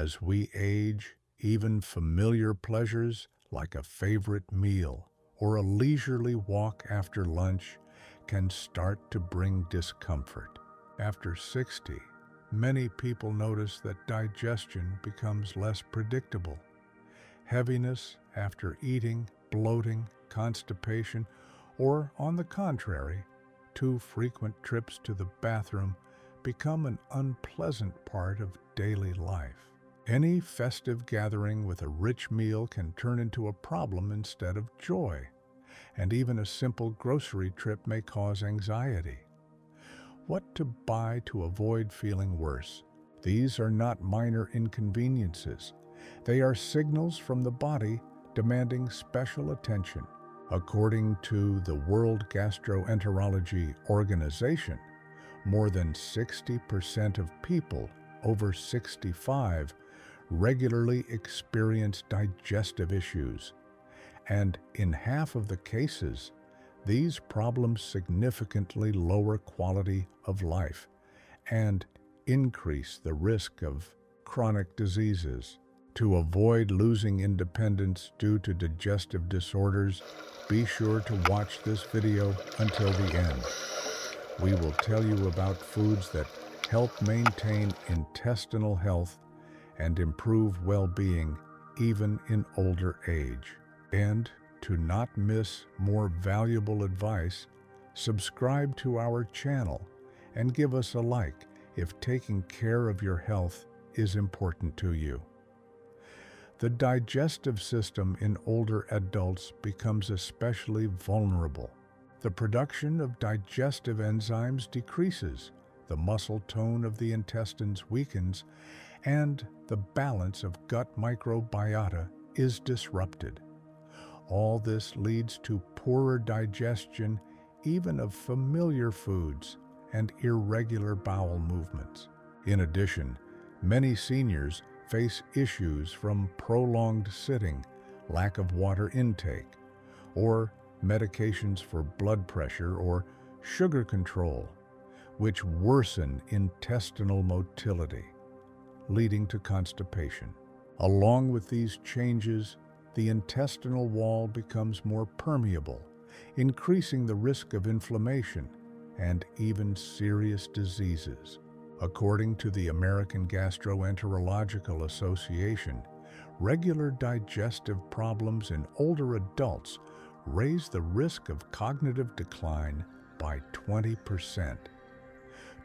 As we age, even familiar pleasures like a favorite meal or a leisurely walk after lunch can start to bring discomfort. After 60, many people notice that digestion becomes less predictable. Heaviness after eating, bloating, constipation, or, on the contrary, too frequent trips to the bathroom become an unpleasant part of daily life. Any festive gathering with a rich meal can turn into a problem instead of joy, and even a simple grocery trip may cause anxiety. What to buy to avoid feeling worse? These are not minor inconveniences. They are signals from the body demanding special attention. According to the World Gastroenterology Organization, more than 60% of people over 65 regularly experience digestive issues, and in half of the cases, these problems significantly lower quality of life and increase the risk of chronic diseases. To avoid losing independence due to digestive disorders, be sure to watch this video until the end. We will tell you about foods that help maintain intestinal health and improve well-being even in older age. And to not miss more valuable advice, subscribe to our channel and give us a like if taking care of your health is important to you. The digestive system in older adults becomes especially vulnerable. The production of digestive enzymes decreases, the muscle tone of the intestines weakens, and the balance of gut microbiota is disrupted. All this leads to poorer digestion even of familiar foods and irregular bowel movements. In addition, many seniors face issues from prolonged sitting, lack of water intake, or medications for blood pressure or sugar control, which worsen intestinal motility, leading to constipation. Along with these changes, the intestinal wall becomes more permeable, increasing the risk of inflammation and even serious diseases. According to the American Gastroenterological Association, regular digestive problems in older adults raise the risk of cognitive decline by 20%.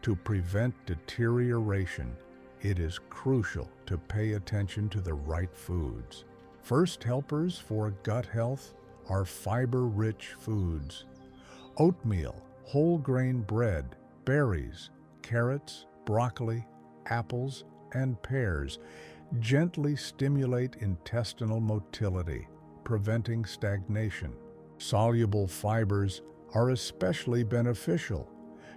To prevent deterioration, it is crucial to pay attention to the right foods. First helpers for gut health are fiber-rich foods. Oatmeal, whole grain bread, berries, carrots, broccoli, apples, and pears gently stimulate intestinal motility, preventing stagnation. Soluble fibers are especially beneficial,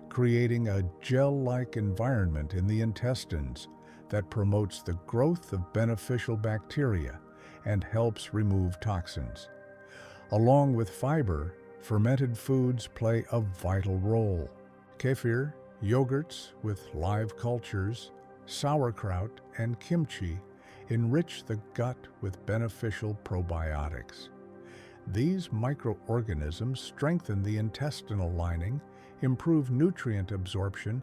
creating a gel-like environment in the intestines that promotes the growth of beneficial bacteria and helps remove toxins. Along with fiber, fermented foods play a vital role. Kefir, yogurts with live cultures, sauerkraut, and kimchi enrich the gut with beneficial probiotics. These microorganisms strengthen the intestinal lining, improve nutrient absorption,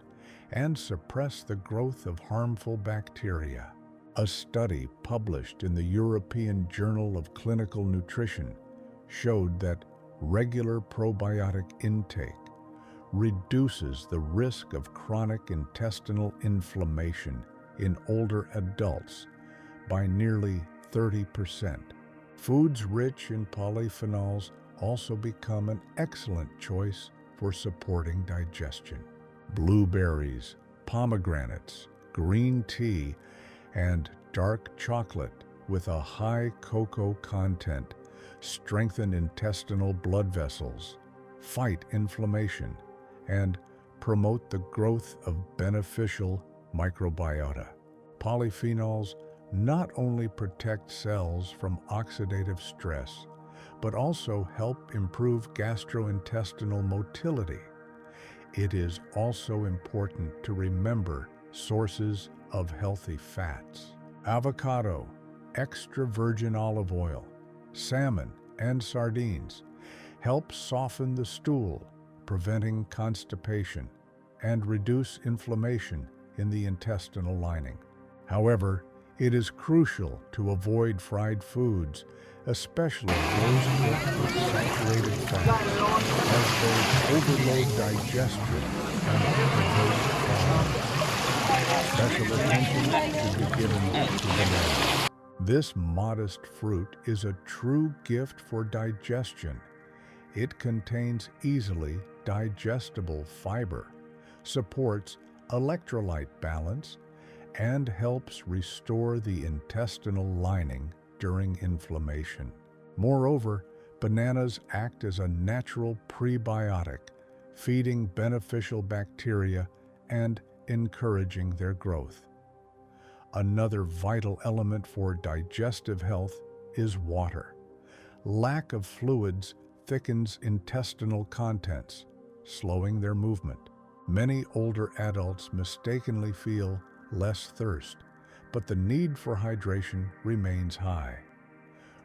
and suppress the growth of harmful bacteria. A study published in the European Journal of Clinical Nutrition showed that regular probiotic intake reduces the risk of chronic intestinal inflammation in older adults by nearly 30%. Foods rich in polyphenols also become an excellent choice for supporting digestion. Blueberries, pomegranates, green tea, and dark chocolate with a high cocoa content strengthen intestinal blood vessels, fight inflammation, and promote the growth of beneficial microbiota. Polyphenols not only protect cells from oxidative stress, but also help improve gastrointestinal motility. It is also important to remember sources of healthy fats. Avocado, extra virgin olive oil, salmon, and sardines help soften the stool, preventing constipation, and reduce inflammation in the intestinal lining. However, it is crucial to avoid fried foods, especially those cooked with saturated fats, as they overload digestion and provoke clogging. Special attention should be given to bananas. This modest fruit is a true gift for digestion. It contains easily digestible fiber, supports electrolyte balance, and helps restore the intestinal lining during inflammation. Moreover, bananas act as a natural prebiotic, feeding beneficial bacteria and encouraging their growth. Another vital element for digestive health is water. Lack of fluids thickens intestinal contents, slowing their movement. Many older adults mistakenly feel less thirst, but the need for hydration remains high.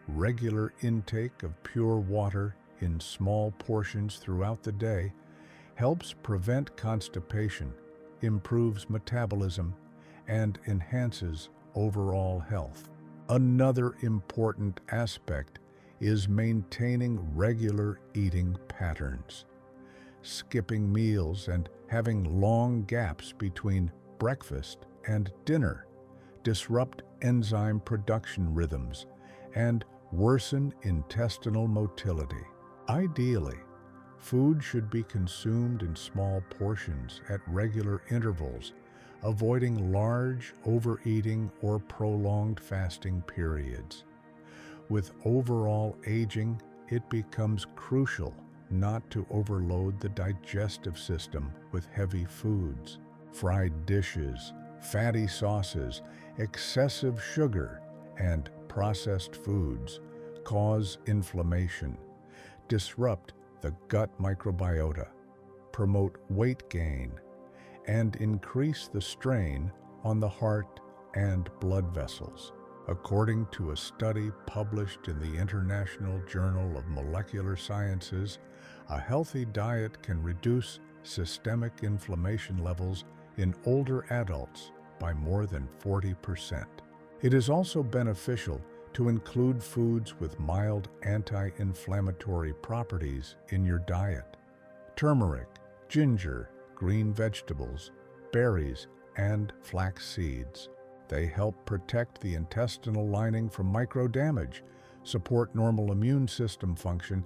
Regular intake of pure water in small portions throughout the day helps prevent constipation, improves metabolism, and enhances overall health. Another important aspect is maintaining regular eating patterns. Skipping meals and having long gaps between breakfast and dinner disrupt enzyme production rhythms and worsen intestinal motility. Ideally, food should be consumed in small portions at regular intervals, avoiding large overeating or prolonged fasting periods. With overall aging, it becomes crucial not to overload the digestive system with heavy foods. Fried dishes, fatty sauces, excessive sugar, and processed foods cause inflammation, disrupt the gut microbiota, promote weight gain, and increase the strain on the heart and blood vessels. According to a study published in the International Journal of Molecular Sciences, a healthy diet can reduce systemic inflammation levels in older adults by more than 40%. It is also beneficial to include foods with mild anti-inflammatory properties in your diet. Turmeric, ginger, green vegetables, berries, and flax seeds. They help protect the intestinal lining from microdamage, support normal immune system function,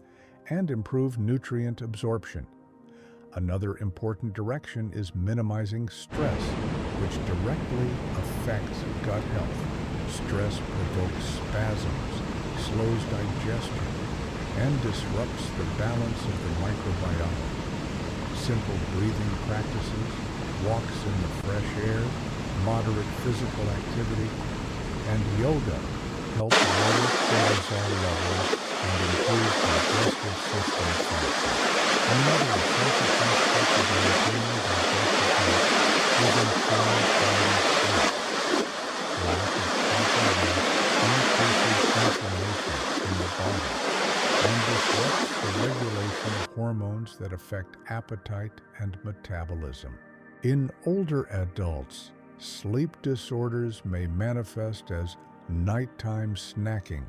and improve nutrient absorption. Another important direction is minimizing stress, which directly affects gut health. Stress provokes spasms, slows digestion, and disrupts the balance of the microbiome. Simple breathing practices, walks in the fresh air, moderate physical activity, and yoga help lower cortisol levels and improve digestive system function. Another essential aspect of maintaining digestive health is informed quality sleep. Lack of proper rest increases inflammation in the body and disrupts the regulation of hormones that affect appetite and metabolism. In older adults, sleep disorders may manifest as nighttime snacking,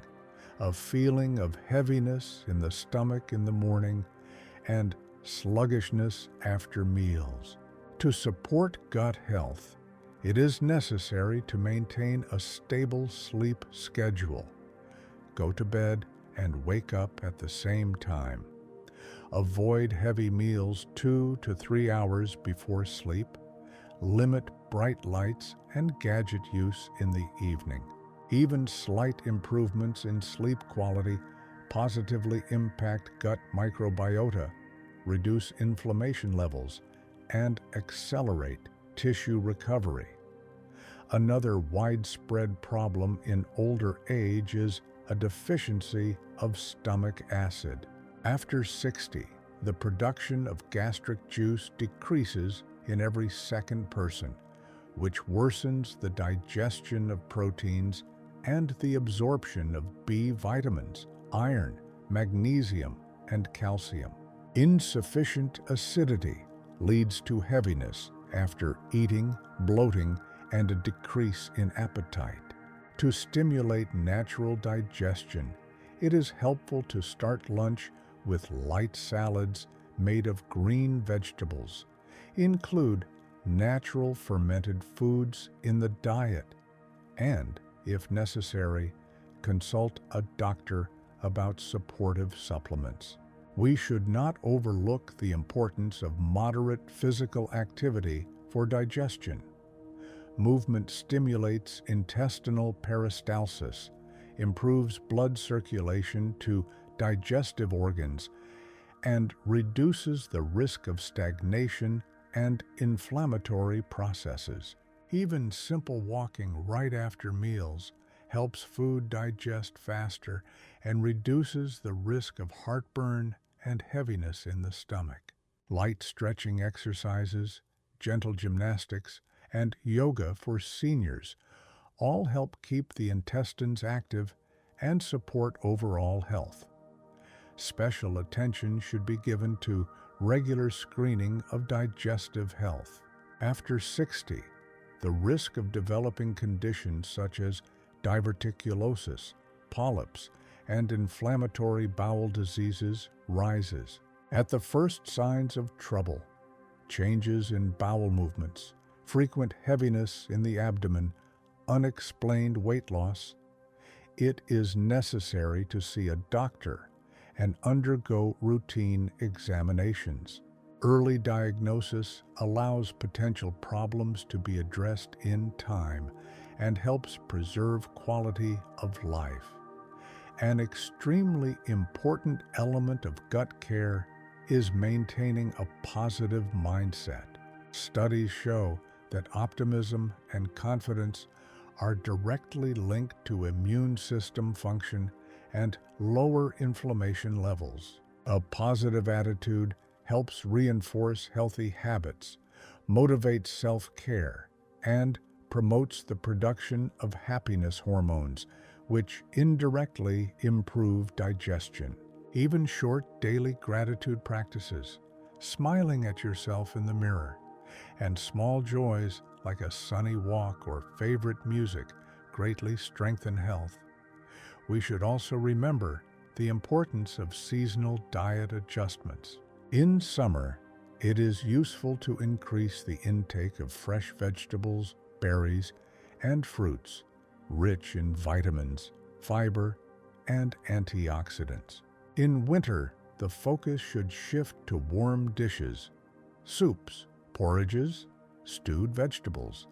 a feeling of heaviness in the stomach in the morning, and sluggishness after meals. To support gut health, it is necessary to maintain a stable sleep schedule. Go to bed and wake up at the same time. Avoid heavy meals 2 to 3 hours before sleep. Limit bright lights and gadget use in the evening. Even slight improvements in sleep quality positively impact gut microbiota, reduce inflammation levels, and accelerate tissue recovery. Another widespread problem in older age is a deficiency of stomach acid. After 60, the production of gastric juice decreases in every second person, which worsens the digestion of proteins and the absorption of B vitamins, iron, magnesium, and calcium. Insufficient acidity leads to heaviness after eating, bloating, and a decrease in appetite. To stimulate natural digestion, it is helpful to start lunch with light salads made of green vegetables. Include natural fermented foods in the diet, and, if necessary, consult a doctor about supportive supplements. We should not overlook the importance of moderate physical activity for digestion. Movement stimulates intestinal peristalsis, improves blood circulation to digestive organs, and reduces the risk of stagnation and inflammatory processes. Even simple walking right after meals helps food digest faster and reduces the risk of heartburn and heaviness in the stomach. Light stretching exercises, gentle gymnastics, and yoga for seniors all help keep the intestines active and support overall health. Special attention should be given to regular screening of digestive health. After 60, the risk of developing conditions such as diverticulosis, polyps, and inflammatory bowel diseases rises. At the first signs of trouble, changes in bowel movements, frequent heaviness in the abdomen, unexplained weight loss, it is necessary to see a doctor and undergo routine examinations. Early diagnosis allows potential problems to be addressed in time and helps preserve quality of life. An extremely important element of gut care is maintaining a positive mindset. Studies show that optimism and confidence are directly linked to immune system function and lower inflammation levels. A positive attitude helps reinforce healthy habits, motivates self-care, and promotes the production of happiness hormones, which indirectly improve digestion. Even short daily gratitude practices, smiling at yourself in the mirror, and small joys like a sunny walk or favorite music greatly strengthen health. We should also remember the importance of seasonal diet adjustments. In summer, it is useful to increase the intake of fresh vegetables, berries, and fruits, rich in vitamins, fiber, and antioxidants. In winter, the focus should shift to warm dishes, soups, porridges, stewed vegetables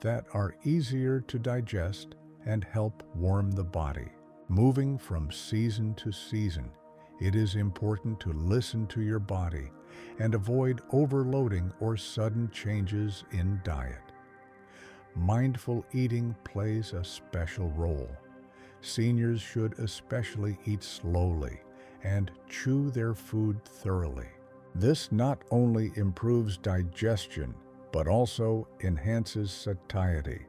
that are easier to digest and help warm the body. Moving from season to season, it is important to listen to your body and avoid overloading or sudden changes in diet. Mindful eating plays a special role. Seniors should especially eat slowly and chew their food thoroughly. This not only improves digestion, but also enhances satiety,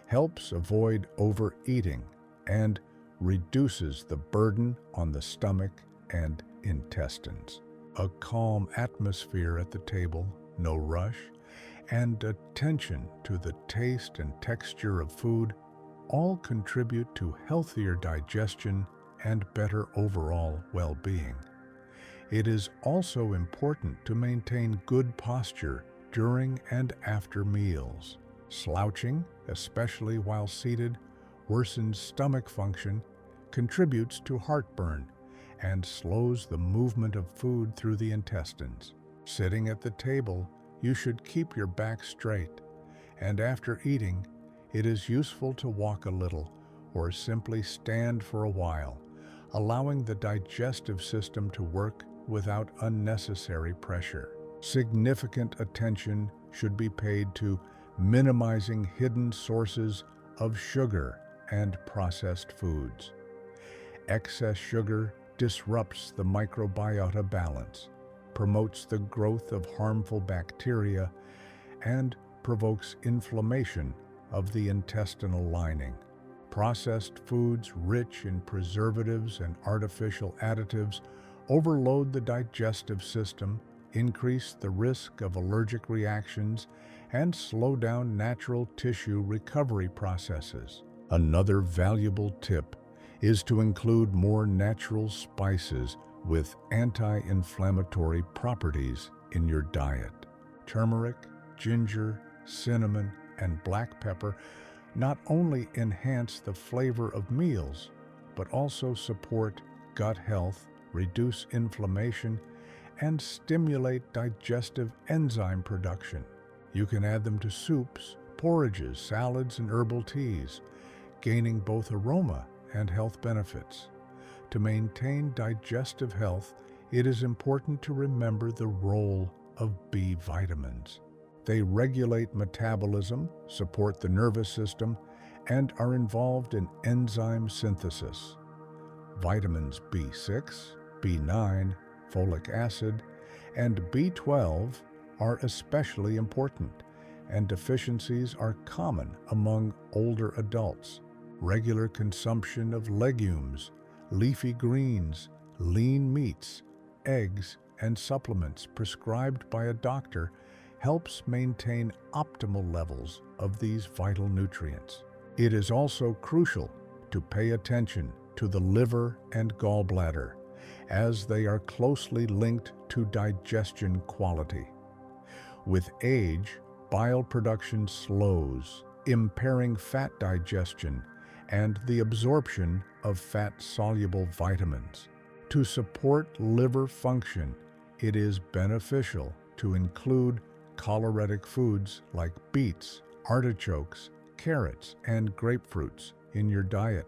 helps avoid overeating, and reduces the burden on the stomach and intestines. A calm atmosphere at the table, no rush, and attention to the taste and texture of food all contribute to healthier digestion and better overall well-being. It is also important to maintain good posture during and after meals. Slouching, especially while seated, worsens stomach function, contributes to heartburn, and slows the movement of food through the intestines. Sitting at the table, you should keep your back straight, and after eating, it is useful to walk a little or simply stand for a while, allowing the digestive system to work without unnecessary pressure. Significant attention should be paid to minimizing hidden sources of sugar and processed foods. Excess sugar disrupts the microbiota balance, promotes the growth of harmful bacteria, and provokes inflammation of the intestinal lining. Processed foods rich in preservatives and artificial additives overload the digestive system, increase the risk of allergic reactions, and slow down natural tissue recovery processes. Another valuable tip is to include more natural spices with anti-inflammatory properties in your diet. Turmeric, ginger, cinnamon, and black pepper not only enhance the flavor of meals, but also support gut health, reduce inflammation, and stimulate digestive enzyme production. You can add them to soups, porridges, salads, and herbal teas, gaining both aroma and health benefits. To maintain digestive health, it is important to remember the role of B vitamins. They regulate metabolism, support the nervous system, and are involved in enzyme synthesis. Vitamins B6, B9, folic acid, and B12 are especially important, and deficiencies are common among older adults. Regular consumption of legumes, leafy greens, lean meats, eggs, and supplements prescribed by a doctor helps maintain optimal levels of these vital nutrients. It is also crucial to pay attention to the liver and gallbladder, as they are closely linked to digestion quality. With age, bile production slows, impairing fat digestion and the absorption of fat-soluble vitamins. To support liver function, it is beneficial to include choleritic foods like beets, artichokes, carrots, and grapefruits in your diet,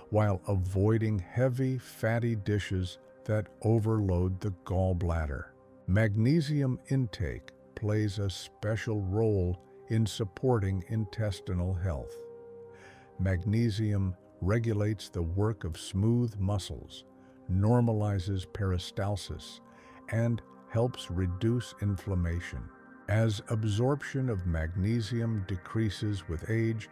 while avoiding heavy, fatty dishes that overload the gallbladder. Magnesium intake plays a special role in supporting intestinal health. Magnesium regulates the work of smooth muscles, normalizes peristalsis, and helps reduce inflammation. As absorption of magnesium decreases with age,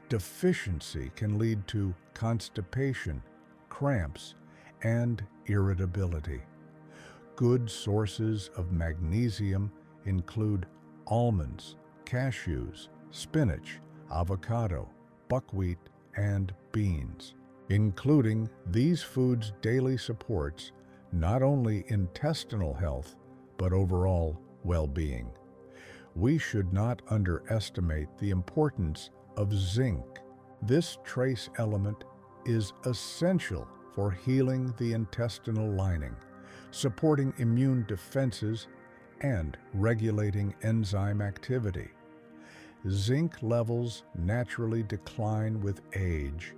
deficiency can lead to constipation, cramps, and irritability. Good sources of magnesium include almonds, cashews, spinach, avocado, buckwheat, and beans. Including these foods daily supports not only intestinal health, but overall well-being. We should not underestimate the importance of zinc. This trace element is essential for healing the intestinal lining, supporting immune defenses, and regulating enzyme activity. Zinc levels naturally decline with age,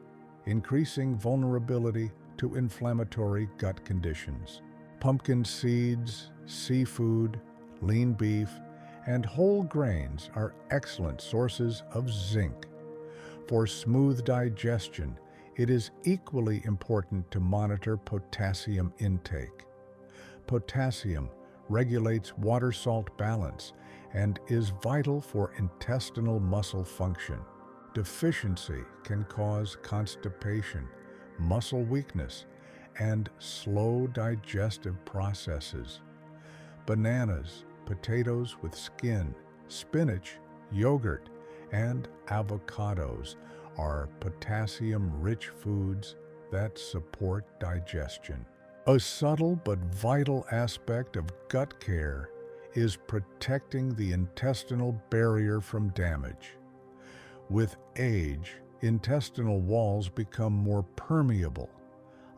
increasing vulnerability to inflammatory gut conditions. Pumpkin seeds, seafood, lean beef, and whole grains are excellent sources of zinc. For smooth digestion, it is equally important to monitor potassium intake. Potassium regulates water-salt balance and is vital for intestinal muscle function. Deficiency can cause constipation, muscle weakness, and slow digestive processes. Bananas, potatoes with skin, spinach, yogurt, and avocados are potassium-rich foods that support digestion. A subtle but vital aspect of gut care is protecting the intestinal barrier from damage. With age, intestinal walls become more permeable,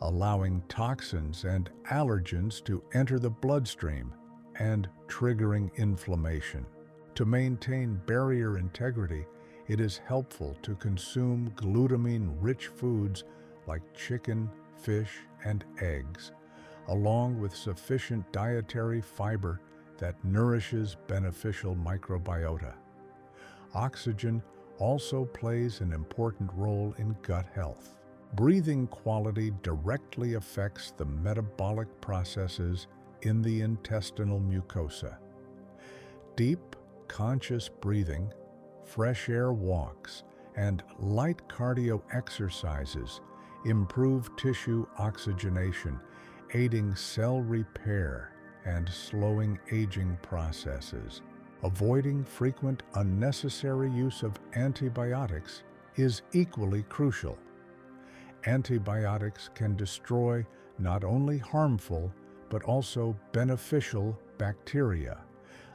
allowing toxins and allergens to enter the bloodstream and triggering inflammation. To maintain barrier integrity, it is helpful to consume glutamine-rich foods like chicken, fish, and eggs, along with sufficient dietary fiber that nourishes beneficial microbiota. Oxygen also plays an important role in gut health. Breathing quality directly affects the metabolic processes in the intestinal mucosa. Deep, conscious breathing fresh air walks, and light cardio exercises improve tissue oxygenation, aiding cell repair and slowing aging processes. Avoiding frequent unnecessary use of antibiotics is equally crucial. Antibiotics can destroy not only harmful but also beneficial bacteria,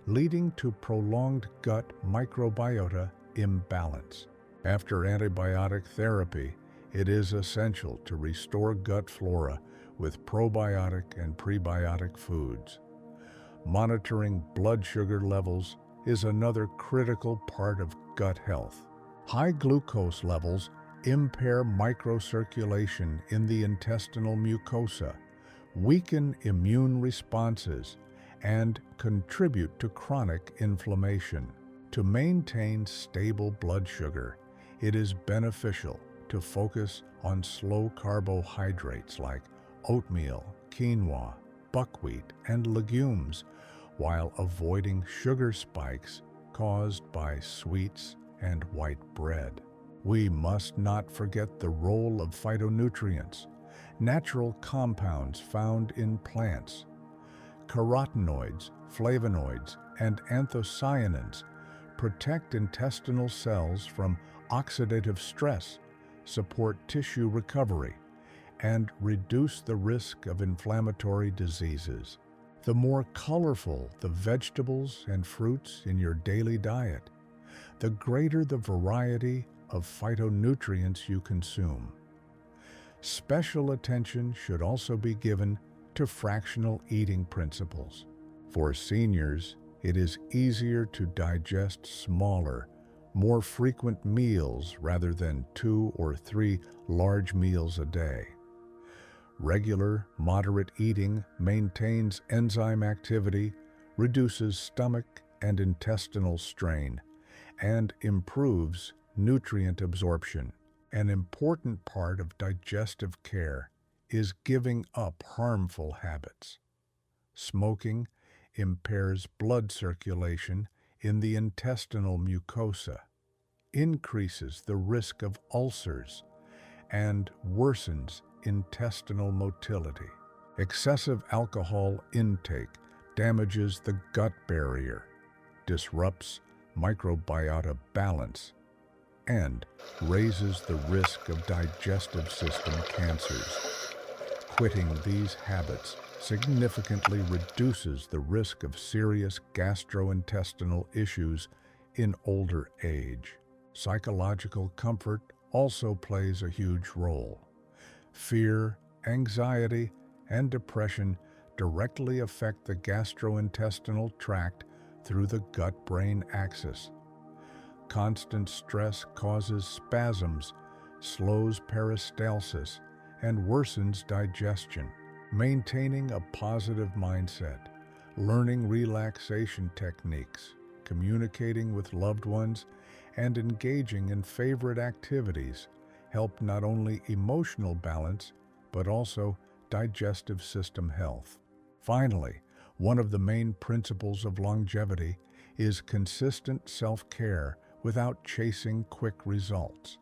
leading to prolonged gut microbiota imbalance. After antibiotic therapy, it is essential to restore gut flora with probiotic and prebiotic foods. Monitoring blood sugar levels is another critical part of gut health. High glucose levels impair microcirculation in the intestinal mucosa, weaken immune responses, and contribute to chronic inflammation. To maintain stable blood sugar, it is beneficial to focus on slow carbohydrates like oatmeal, quinoa, buckwheat, and legumes, while avoiding sugar spikes caused by sweets and white bread. We must not forget the role of phytonutrients, natural compounds found in plants. Carotenoids, flavonoids, and anthocyanins protect intestinal cells from oxidative stress, support tissue recovery, and reduce the risk of inflammatory diseases. The more colorful the vegetables and fruits in your daily diet, the greater the variety of phytonutrients you consume. Special attention should also be given to fractional eating principles. For seniors, it is easier to digest smaller, more frequent meals rather than 2 or 3 large meals a day. Regular, moderate eating maintains enzyme activity, reduces stomach and intestinal strain, and improves nutrient absorption. An important part of digestive care is giving up harmful habits. Smoking impairs blood circulation in the intestinal mucosa, increases the risk of ulcers, and worsens intestinal motility. Excessive alcohol intake damages the gut barrier, disrupts microbiota balance, and raises the risk of digestive system cancers. Quitting these habits significantly reduces the risk of serious gastrointestinal issues in older age. Psychological comfort also plays a huge role. Fear, anxiety, and depression directly affect the gastrointestinal tract through the gut-brain axis. Constant stress causes spasms, slows peristalsis, and worsens digestion. Maintaining a positive mindset, learning relaxation techniques, communicating with loved ones, and engaging in favorite activities help not only emotional balance, but also digestive system health. Finally, one of the main principles of longevity is consistent self-care without chasing quick results.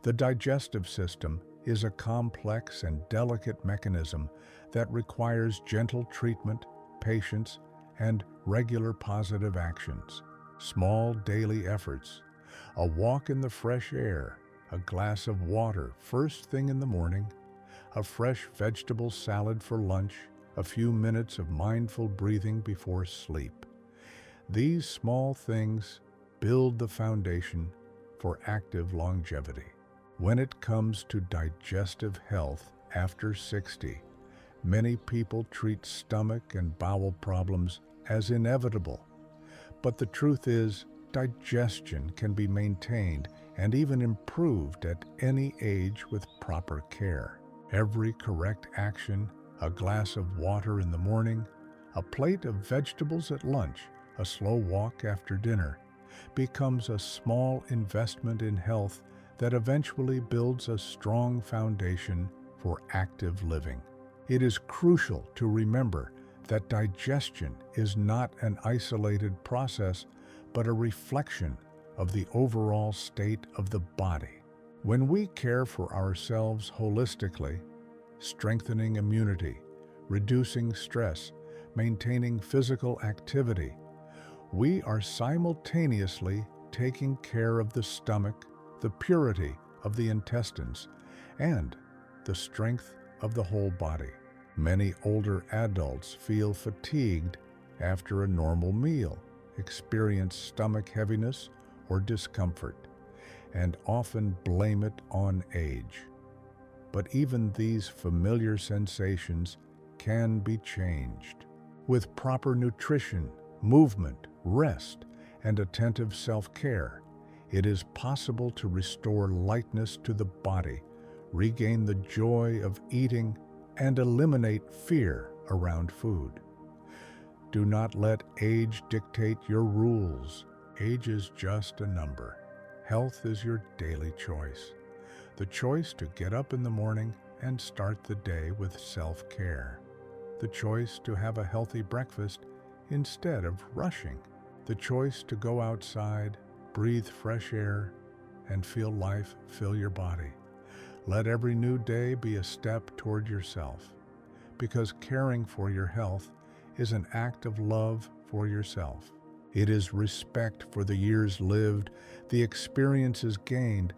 The digestive system is a complex and delicate mechanism that requires gentle treatment, patience, and regular positive actions. Small daily efforts, a walk in the fresh air, a glass of water first thing in the morning, a fresh vegetable salad for lunch, a few minutes of mindful breathing before sleep. These small things build the foundation for active longevity. When it comes to digestive health after 60, many people treat stomach and bowel problems as inevitable. But the truth is, digestion can be maintained and even improved at any age with proper care. Every correct action, a glass of water in the morning, a plate of vegetables at lunch, a slow walk after dinner, becomes a small investment in health that eventually builds a strong foundation for active living. It is crucial to remember that digestion is not an isolated process, but a reflection of the overall state of the body. When we care for ourselves holistically, strengthening immunity, reducing stress, maintaining physical activity, we are simultaneously taking care of the stomach, the purity of the intestines, and the strength of the whole body. Many older adults feel fatigued after a normal meal, experience stomach heaviness or discomfort, and often blame it on age. But even these familiar sensations can be changed. With proper nutrition, movement, rest, and attentive self-care, it is possible to restore lightness to the body, regain the joy of eating, and eliminate fear around food. Do not let age dictate your rules. Age is just a number. Health is your daily choice. The choice to get up in the morning and start the day with self-care. The choice to have a healthy breakfast instead of rushing. The choice to go outside, breathe fresh air, and feel life fill your body. Let every new day be a step toward yourself, because caring for your health is an act of love for yourself. It is respect for the years lived, the experiences gained,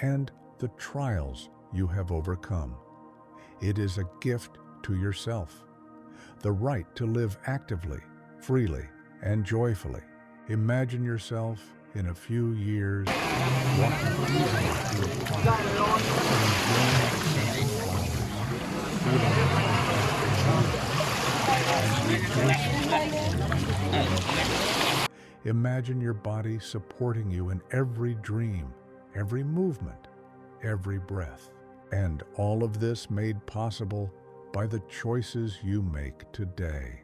and the trials you have overcome. It is a gift to yourself, the right to live actively, freely, and joyfully. Imagine yourself in a few years walking easily through a park, enjoying the scent of flowers, feeling the contact of nature, and rejoicing. Imagine your body supporting you in every dream, every movement, every breath. And all of this made possible by the choices you make today.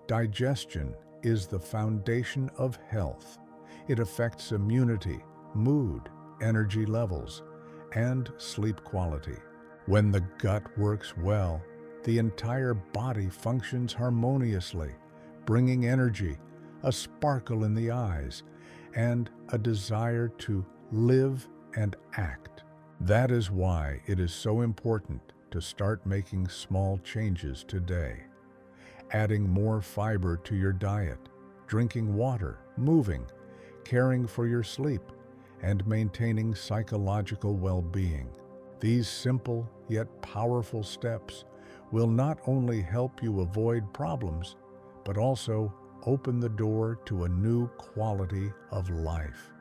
Digestion is the foundation of health. It affects immunity, mood, energy levels, and sleep quality. When the gut works well, the entire body functions harmoniously, bringing energy, a sparkle in the eyes, and a desire to live and act. That is why it is so important to start making small changes today. Adding more fiber to your diet, drinking water, moving, caring for your sleep, and maintaining psychological well-being. These simple yet powerful steps will not only help you avoid problems, but also open the door to a new quality of life.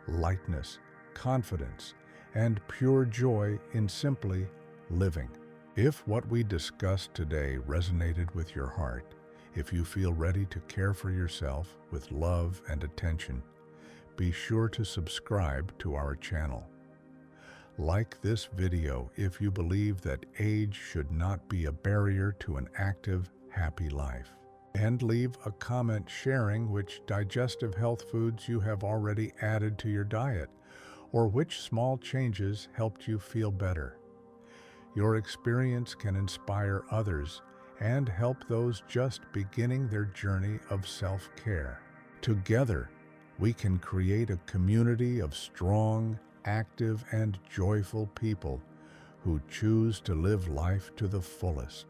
Lightness, confidence, and pure joy in simply living. If what we discussed today resonated with your heart, if you feel ready to care for yourself with love and attention, be sure to subscribe to our channel. Like this video if you believe that age should not be a barrier to an active, happy life. And leave a comment sharing which digestive health foods you have already added to your diet, or which small changes helped you feel better. Your experience can inspire others and help those just beginning their journey of self-care. Together, we can create a community of strong, active, and joyful people who choose to live life to the fullest.